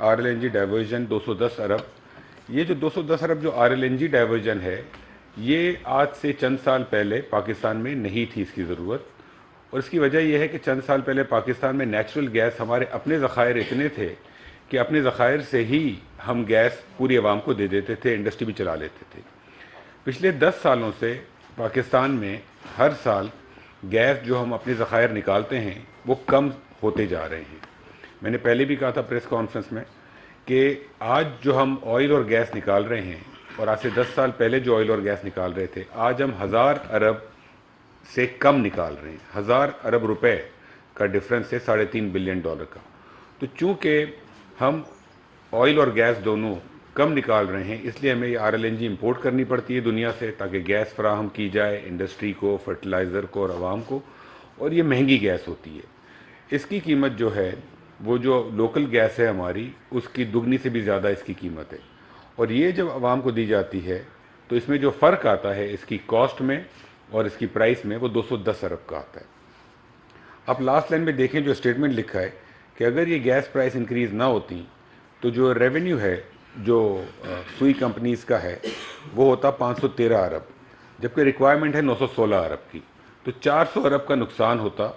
Are L N G diversion 210 ارب. یہ جو 210 ارب جو R L N G diversion ہے یہ آج سے چند سال پہلے پاکستان میں نہیں تھی اس کی ضرورت. اور اس کی وجہ یہ ہے کہ چند سال پہلے پاکستان میں نیچرل گیس ہمارے اپنے ذخائر اتنے تھے کہ اپنے ذخائر سے ہی ہم گیس پوری عوام کو دے دیتے تھے, انڈسٹری بھی چلا لیتے تھے. پچھلے 10 سالوں سے پاکستان میں ہر سال گیس جو ہم اپنے ذخائر نکالتے ہیں وہ کم ہوتے جا رہے ہیں. میں نے پہلے بھی کہا تھا پریس کانفرنس میں کہ آج جو ہم آئل اور گیس نکال رہے ہیں اور آج سے 10 سال پہلے جو آئل اور گیس نکال رہے تھے, آج ہم 1000 ارب سے کم نکال رہے ہیں. 1000 ارب روپے کا ڈفرنس ہے $3.5 بلین کا. تو چونکہ ہم آئل اور گیس دونوں کم نکال رہے ہیں اس لیے ہمیں یہ R L N G import کرنی پڑتی ہے دنیا سے تاکہ گیس فراہم کی جائے انڈسٹری کو, فرٹیلائزر کو اور عوام کو. اور یہ مہنگی گیس ہوتی ہے. اس کی قیمت جو ہے وہ جو لوکل گیس ہے ہماری اس کی دگنی سے بھی زیادہ اس کی قیمت ہے. اور یہ جب عوام کو دی جاتی ہے تو اس میں جو فرق آتا ہے اس کی کاسٹ میں اور اس کی پرائس میں وہ 210 ارب کا آتا ہے. اب لاسٹ لائن میں دیکھیں جو اسٹیٹمنٹ لکھا ہے کہ اگر یہ گیس پرائس انکریز نہ ہوتی تو جو ریونیو ہے جو سوئی کمپنیز کا ہے وہ ہوتا 513 ارب, جبکہ ریکوائرمنٹ ہے 916 ارب کی. تو 400 ارب کا نقصان ہوتا.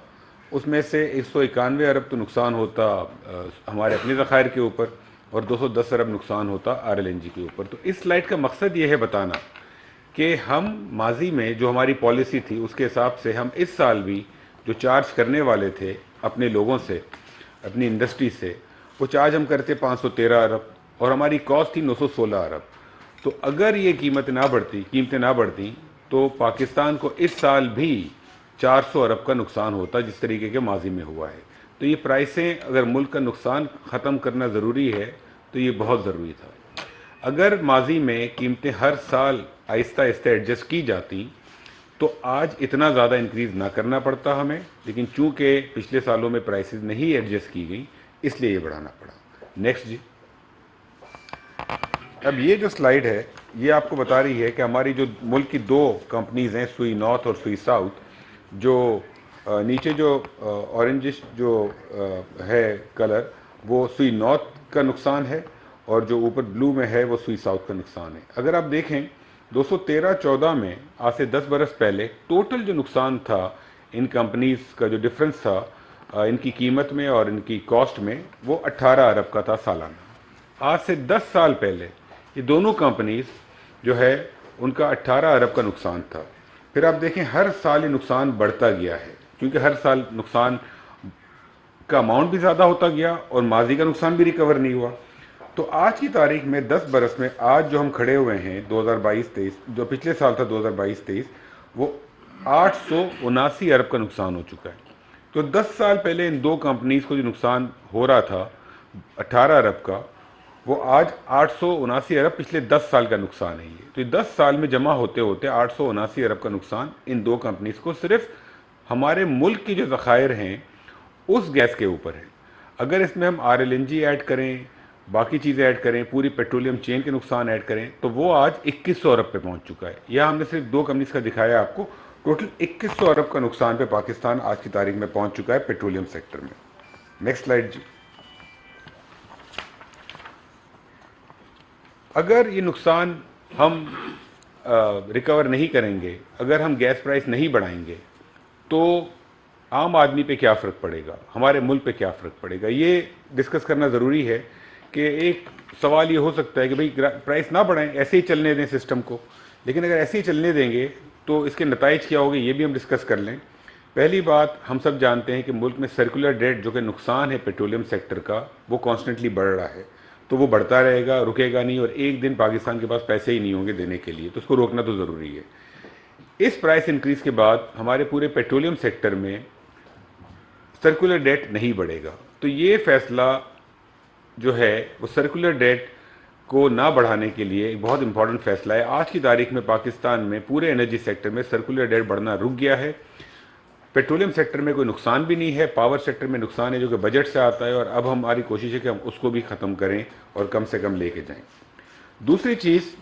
اس میں سے 191 ارب تو نقصان ہوتا ہمارے اپنے ذخائر کے اوپر اور 210 ارب نقصان ہوتا آر ایل این جی کے اوپر. تو اس سلائڈ کا مقصد یہ ہے بتانا کہ ہم ماضی میں جو ہماری پالیسی تھی اس کے حساب سے ہم اس سال بھی جو چارج کرنے والے تھے اپنے لوگوں سے, اپنی انڈسٹری سے, وہ چارج ہم کرتے 513 ارب اور ہماری کاسٹ تھی 916 ارب. تو اگر یہ قیمتیں نہ بڑھتی تو پاکستان کو اس سال بھی 400 ارب کا نقصان ہوتا جس طریقے کے ماضی میں ہوا ہے. تو یہ پرائسیں اگر ملک کا نقصان ختم کرنا ضروری ہے تو یہ بہت ضروری تھا. اگر ماضی میں قیمتیں ہر سال آہستہ آہستہ ایڈجسٹ کی جاتی تو آج اتنا زیادہ انکریز نہ کرنا پڑتا ہمیں, لیکن چونکہ پچھلے سالوں میں پرائسز نہیں ایڈجسٹ کی گئی اس لیے یہ بڑھانا پڑا. نیکسٹ جی. اب یہ جو سلائیڈ ہے یہ آپ کو بتا رہی ہے کہ ہماری جو ملک کی 2 کمپنیز ہیں سوئی نارتھ اور سوئی ساؤتھ, جو نیچے جو اورنجش جو ہے کلر وہ سوئی نارتھ کا نقصان ہے اور جو اوپر بلو میں ہے وہ سوئی ساؤتھ کا نقصان ہے. اگر آپ دیکھیں 2013-14 میں آج سے 10 برس پہلے ٹوٹل جو نقصان تھا ان کمپنیز کا جو ڈفرنس تھا ان کی قیمت میں اور ان کی کاسٹ میں وہ 18 ارب کا تھا سالانہ. آج سے 10 سال پہلے یہ دونوں کمپنیز جو ہے ان کا 18 ارب کا نقصان تھا. پھر آپ دیکھیں ہر سال یہ نقصان بڑھتا گیا ہے کیونکہ ہر سال نقصان کا اماؤنٹ بھی زیادہ ہوتا گیا اور ماضی کا نقصان بھی ریکور نہیں ہوا. تو آج کی تاریخ میں 10 برس میں آج جو ہم کھڑے ہوئے ہیں 2022-23 جو پچھلے سال تھا 2022-23 وہ 879 ارب کا نقصان ہو چکا ہے. تو 10 سال پہلے ان 2 کمپنیز کو جو نقصان ہو رہا تھا 18 ارب کا وہ آج 879 ارب پچھلے 10 سال کا نقصان ہے. یہ تو 10 سال میں جمع ہوتے ہوتے 879 ارب کا نقصان ان 2 کمپنیز کو صرف ہمارے ملک کی جو ذخائر ہیں اس گیس کے اوپر ہے. اگر اس میں ہم R L N G add کریں, باقی چیزیں ایڈ کریں, پوری پیٹرولیم چین کے نقصان ایڈ کریں تو وہ آج 2100 ارب پہ پہنچ چکا ہے. یہاں ہم نے صرف 2 کمپنیز کا دکھایا آپ کو, ٹوٹل 2100 ارب کا نقصان پہ پاکستان آج کی تاریخ میں پہنچ چکا ہے پیٹرولیم سیکٹر میں. نیکسٹ سلائیڈ جی. اگر یہ نقصان ہم ریکور نہیں کریں گے, اگر ہم گیس پرائس نہیں بڑھائیں گے تو عام آدمی پہ کیا فرق پڑے گا, ہمارے ملک پہ کیا فرق پڑے گا, یہ ڈسکس کرنا ضروری ہے. کہ ایک سوال یہ ہو سکتا ہے کہ بھئی پرائس نہ بڑھائیں, ایسے ہی چلنے دیں سسٹم کو, لیکن اگر ایسے ہی چلنے دیں گے تو اس کے نتائج کیا ہوگے یہ بھی ہم ڈسکس کر لیں. پہلی بات ہم سب جانتے ہیں کہ ملک میں سرکولر ڈیٹ جو کہ نقصان ہے پیٹرولیم سیکٹر کا وہ کانسٹنٹلی بڑھ رہا ہے. تو وہ بڑھتا رہے گا, رکے گا نہیں, اور ایک دن پاکستان کے پاس پیسے ہی نہیں ہوں گے دینے کے لیے, تو اس کو روکنا تو ضروری ہے. اس پرائس انکریز کے بعد ہمارے پورے پیٹرولیم سیکٹر میں سرکولر ڈیٹ نہیں بڑھے گا. تو یہ فیصلہ جو ہے وہ سرکولر ڈیٹ کو نہ بڑھانے کے لیے ایک بہت امپورٹنٹ فیصلہ ہے. آج کی تاریخ میں پاکستان میں پورے انرجی سیکٹر میں سرکولر ڈیٹ بڑھنا رک گیا ہے. پیٹرولیم سیکٹر میں کوئی نقصان بھی نہیں ہے, پاور سیکٹر میں نقصان ہے جو کہ بجٹ سے آتا ہے, اور اب ہماری کوشش ہے کہ ہم اس کو بھی ختم کریں اور کم سے کم لے کے جائیں. دوسری چیز,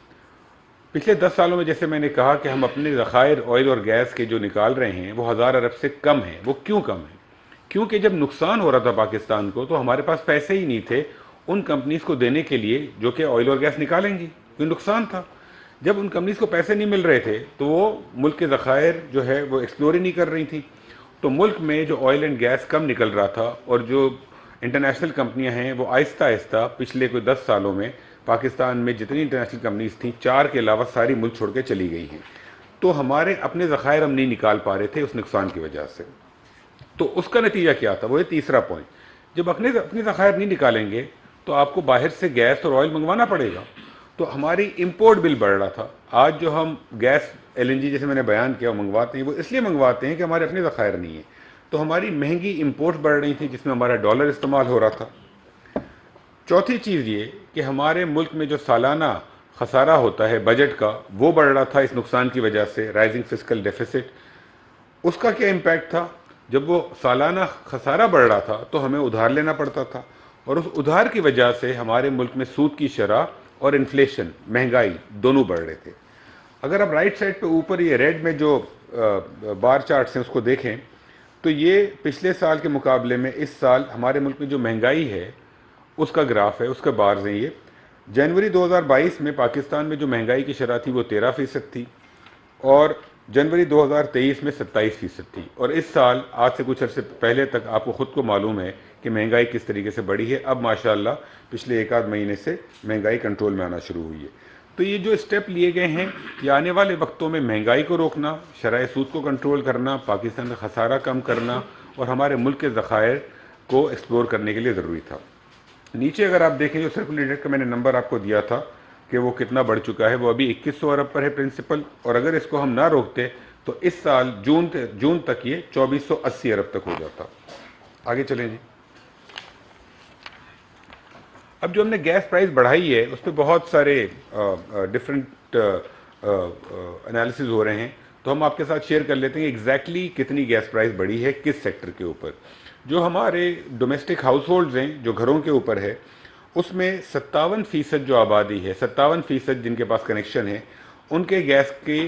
پچھلے 10 سالوں میں جیسے میں نے کہا کہ ہم اپنے ذخائر آئل اور گیس کے جو نکال رہے ہیں وہ 1000 ارب سے کم ہیں. وہ کیوں کم ہیں؟ کیونکہ جب نقصان ہو رہا تھا پاکستان کو تو ہمارے پاس پیسے ہی نہیں تھے ان کمپنیز کو دینے کے لیے جو کہ آئل اور گیس نکالیں گی، کوئی نقصان تھا۔ جب ان کمپنیز کو پیسے نہیں مل رہے تھے تو وہ ملک کے ذخائر جو ہے وہ ایکسپلور ہی نہیں کر رہی تھیں، تو ملک میں جو آئل اینڈ گیس کم نکل رہا تھا، اور جو انٹرنیشنل کمپنیاں ہیں وہ آہستہ آہستہ پچھلے کوئی 10 سالوں میں پاکستان میں جتنی انٹرنیشنل کمپنیز تھیں 4 کے علاوہ ساری ملک چھوڑ کے چلی گئی ہیں، تو ہمارے اپنے ذخائر ہم نہیں نکال پا رہے تھے اس نقصان کی وجہ سے۔ تو اس کا نتیجہ کیا تھا؟ وہ یہ تیسرا پوائنٹ، جب اپنے ذخائر نہیں نکالیں گے تو آپ کو باہر سے گیس اور آئل منگوانا پڑے گا، تو ہماری امپورٹ بل بڑھ رہا تھا۔ آج جو ہم گیس LNG جیسے میں نے بیان کیا وہ منگواتے ہیں، وہ اس لیے منگواتے ہیں کہ ہمارے اپنے ذخائر نہیں ہیں، تو ہماری مہنگی امپورٹ بڑھ رہی تھی جس میں ہمارا ڈالر استعمال ہو رہا تھا۔ چوتھی چیز یہ کہ ہمارے ملک میں جو سالانہ خسارہ ہوتا ہے بجٹ کا وہ بڑھ رہا تھا اس نقصان کی وجہ سے، رائزنگ فسکل ڈیفیسٹ۔ اس کا کیا امپیکٹ تھا؟ جب وہ سالانہ خسارہ بڑھ رہا تھا تو ہمیں ادھار لینا پڑتا تھا، اور اس ادھار کی وجہ سے ہمارے ملک میں سود کی شرح اور انفلیشن، مہنگائی دونوں بڑھ رہے تھے۔ اگر آپ رائٹ سائڈ پہ اوپر یہ ریڈ میں جو بار چارٹس ہیں اس کو دیکھیں تو یہ پچھلے سال کے مقابلے میں اس سال ہمارے ملک میں جو مہنگائی ہے اس کا گراف ہے، اس کا بارز ہیں یہ۔ جنوری 2022 میں پاکستان میں جو مہنگائی کی شرح تھی وہ 13% تھی، اور جنوری 2023 میں 27% تھی، اور اس سال آج سے کچھ عرصے پہلے تک آپ کو خود کو معلوم ہے کہ مہنگائی کس طریقے سے بڑھی ہے۔ اب ماشاءاللہ پچھلے ایک آدھ مہینے سے مہنگائی کنٹرول میں آنا شروع ہوئی ہے۔ تو یہ جو اسٹیپ لیے گئے ہیں یہ آنے والے وقتوں میں مہنگائی کو روکنا، شرح سود کو کنٹرول کرنا، پاکستان کا خسارہ کم کرنا، اور ہمارے ملک کے ذخائر کو ایکسپلور کرنے کے لیے ضروری تھا۔ نیچے اگر آپ دیکھیں جو سرکولر ڈیٹ کا میں نے نمبر آپ کو دیا تھا کہ وہ کتنا بڑھ چکا ہے، وہ ابھی 2100 ارب پر ہے پرنسپل، اور اگر اس کو ہم نہ روکتے تو اس سال جون تک یہ 2480 ارب تک ہو جاتا۔ آگے چلیں جی۔ اب جو ہم نے گیس پرائز بڑھائی ہے اس پہ بہت سارے ڈفرینٹ انالیسز ہو رہے ہیں، تو ہم آپ کے ساتھ شیئر کر لیتے ہیں ایگزیکٹلی کتنی گیس پرائز بڑھی ہے کس سیکٹر کے اوپر۔ جو ہمارے ڈومیسٹک ہاؤس ہولڈز ہیں، جو گھروں کے اوپر ہے، اس میں 57% جو آبادی ہے، 57% جن کے پاس کنیکشن ہے، ان کے گیس کی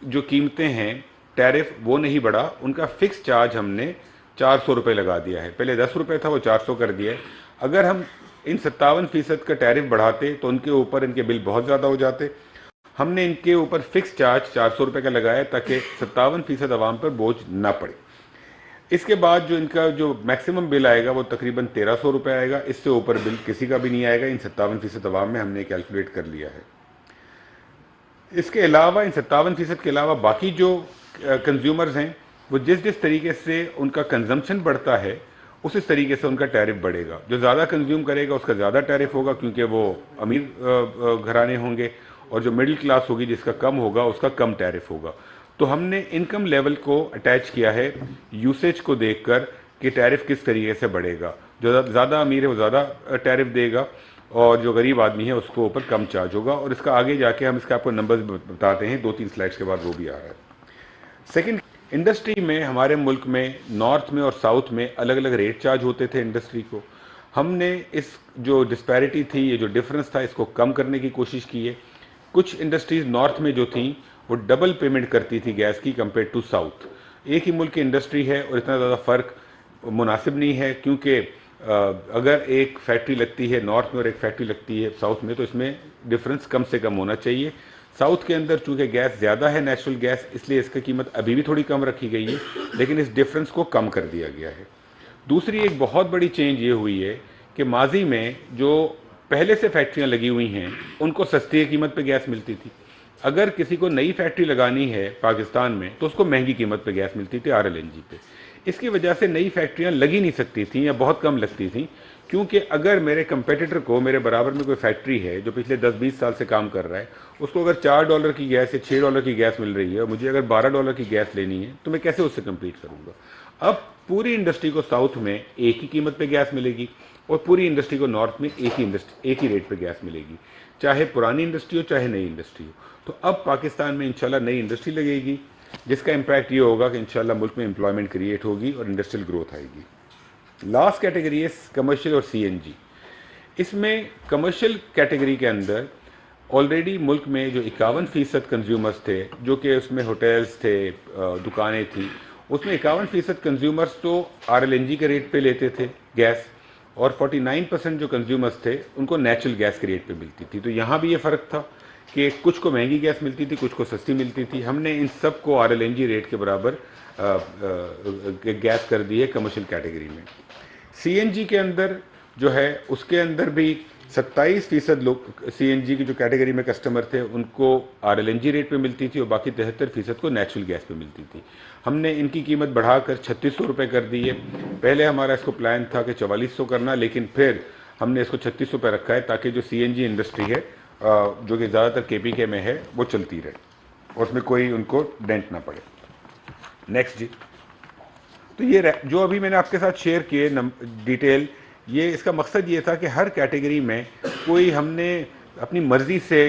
جو قیمتیں ہیں ٹیرف وہ نہیں بڑھا، ان کا فکس چارج ہم نے 400 روپے لگا دیا ہے۔ پہلے 10 روپے تھا، وہ 400 کر دیا ہے۔ اگر ہم ان 57% کا ٹیرف بڑھاتے تو ان کے اوپر ان کے بل بہت زیادہ ہو جاتے۔ ہم نے ان کے اوپر فکس چارج 400 روپے کا لگایا تاکہ 57% عوام پر بوجھ نہ پڑے۔ اس کے بعد جو ان کا جو میکسیمم بل آئے گا وہ تقریباً 1300 روپے آئے گا، اس سے اوپر بل کسی کا بھی نہیں آئے گا۔ ان 57% عوام میں ہم نے کیلکولیٹ کر لیا ہے۔ اس کے علاوہ ان 57% کے علاوہ باقی جو کنزیومرز ہیں وہ جس طریقے سے ان کا کنزمپشن بڑھتا ہے اس طریقے سے ان کا ٹیرف بڑھے گا۔ جو زیادہ کنزیوم کرے گا اس کا زیادہ ٹیرف ہوگا کیونکہ وہ امیر گھرانے ہوں گے، اور جو مڈل کلاس ہوگی جس کا کم ہوگا اس کا کم ٹیرف ہوگا۔ تو ہم نے انکم لیول کو اٹیچ کیا ہے یوسیج کو دیکھ کر کہ ٹیرف کس طریقے سے بڑھے گا۔ جو زیادہ امیر ہے وہ زیادہ ٹیرف دے گا، اور جو غریب آدمی ہے اس کو اوپر کم چارج ہوگا، اور اس کا آگے جا کے ہم اس کا آپ کو نمبرز بتاتے ہیں، 2-3 سلائڈس کے بعد وہ بھی آ رہا ہے۔ سیکنڈ، انڈسٹری میں ہمارے ملک میں نارتھ میں اور ساؤتھ میں الگ الگ ریٹ چارج ہوتے تھے انڈسٹری کو۔ ہم نے اس جو ڈسپیرٹی تھی، یہ جو ڈفرنس تھا، اس کو کم کرنے کی کوشش کی ہے۔ کچھ انڈسٹریز نارتھ میں جو تھیں وہ ڈبل پیمنٹ کرتی تھی گیس کی کمپیئر ٹو ساؤتھ۔ ایک ہی ملک کی انڈسٹری ہے اور اتنا زیادہ فرق مناسب نہیں ہے، کیونکہ اگر ایک فیکٹری لگتی ہے نارتھ میں اور ایک فیکٹری لگتی ہے ساؤتھ میں تو اس میں ڈفرنس کم سے کم ہونا چاہیے۔ ساؤتھ کے اندر چونکہ گیس زیادہ ہے نیچرل گیس، اس لیے اس کی قیمت ابھی بھی تھوڑی کم رکھی گئی ہے، لیکن اس ڈفرنس کو کم کر دیا گیا ہے۔ دوسری ایک بہت بڑی چینج یہ ہوئی ہے کہ ماضی میں جو پہلے سے فیکٹریاں لگی ہوئی ہیں ان کو سستی قیمت پہ گیس ملتی تھی۔ اگر کسی کو نئی فیکٹری لگانی ہے پاکستان میں تو اس کو مہنگی قیمت پہ گیس ملتی تھی RLNG پہ۔ اس کی وجہ سے نئی فیکٹریاں لگی نہیں سکتی تھیں یا بہت کم لگتی تھیں، کیونکہ اگر میرے کمپیٹیٹر کو میرے برابر میں کوئی فیکٹری ہے جو پچھلے 10-20 سال سے کام کر رہا ہے، اس کو اگر $4 کی گیس یا $6 کی گیس مل رہی ہے اور مجھے اگر $12 کی گیس لینی ہے تو میں کیسے اس سے کمپیٹ کروں گا؟ اب پوری انڈسٹری کو ساؤتھ میں ایک ہی قیمت پہ گیس ملے گی اور پوری انڈسٹری کو نارتھ میں ایک ہی ریٹ پہ گیس ملے گی، چاہے پرانی انڈسٹری ہو چاہے نئی انڈسٹری ہو۔ تو اب پاکستان میں انشاءاللہ نئی انڈسٹری لگے گی جس کا امپیکٹ یہ ہوگا کہ انشاءاللہ ملک میں امپلائمنٹ کریٹ ہوگی اور انڈسٹریل گروتھ آئے گی۔ لاسٹ کیٹیگری ہے کمرشل اور CNG۔ اس میں کمرشل کیٹیگری کے اندر آلریڈی ملک میں جو 51% کنزیومرز تھے، جو کہ اس میں ہوٹلز تھے، دکانیں تھیں، اس میں 51% کنزیومرز تو RLNG کے ریٹ پہ لیتے تھے گیس، اور 49% جو کنزیومرز تھے ان کو نیچرل گیس کے ریٹ پہ ملتی تھی. تو یہاں بھی یہ فرق تھا کہ کچھ کو مہنگی گیس ملتی تھی, کچھ کو سستی ملتی تھی. ہم نے ان سب کو RLNG ریٹ کے برابر گیس کر دی ہے کمرشل کیٹیگری میں. CNG کے اندر جو ہے اس کے اندر بھی 27% لوگ CNG کی جو کیٹیگری میں کسٹمر تھے ان کو RLNG ریٹ پہ ملتی تھی اور باقی 73% کو نیچرل گیس پہ ملتی تھی. ہم نے ان کی قیمت بڑھا کر 3600 روپے کر دی ہے. پہلے ہمارا اس کو پلان تھا کہ 4400 کرنا, لیکن پھر ہم نے اس کو 3600 پہ رکھا ہے تاکہ جو CNG انڈسٹری ہے جو کہ زیادہ تر KPK میں ہے وہ چلتی رہے اور اس میں کوئی ان کو ڈینٹ نہ پڑے. نیکسٹ جی. تو یہ جو ابھی میں نے آپ کے ساتھ شیئر کیے ڈیٹیل, یہ اس کا مقصد یہ تھا کہ ہر کیٹیگری میں کوئی ہم نے اپنی مرضی سے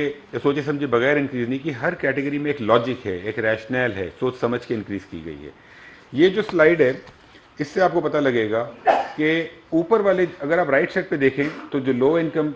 سوچے سمجھے بغیر انکریز نہیں کی. ہر کیٹیگری میں ایک لاجک ہے, ایک ریشنل ہے, سوچ سمجھ کے انکریز کی گئی ہے. یہ جو سلائیڈ ہے اس سے آپ کو پتہ لگے گا کہ اوپر والے اگر آپ رائٹ سائڈ پہ دیکھیں تو جو لو انکم